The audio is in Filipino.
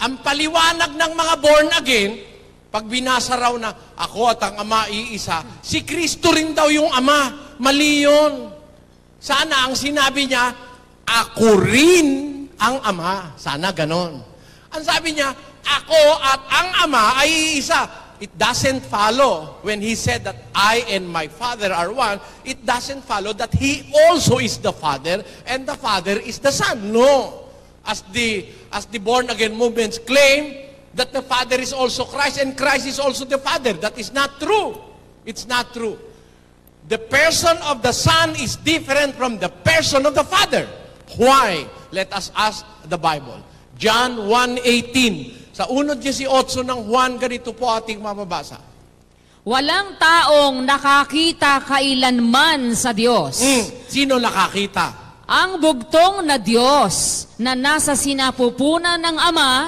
Ang paliwanag ng mga born again, pag binasa raw na ako at ang Ama iisa, si Kristo rin daw yung Ama. Mali yun. Sana ang sinabi niya, ako rin ang Ama. Sana ganon. Ang sabi niya, ako at ang Ama ay iisa. It doesn't follow when he said that I and my Father are one, it doesn't follow that he also is the Father and the Father is the Son. No. As the born-again movements claim that the Father is also Christ and Christ is also the Father. That is not true. It's not true. The person of the Son is different from the person of the Father. Why? Let us ask the Bible. John 1:18. Sa 1:18 ng Juan, ganito po ating mababasa. Walang taong nakakita kailanman sa Diyos. Sino nakakita? Ang bugtong na Diyos na nasa sinapupunan ng Ama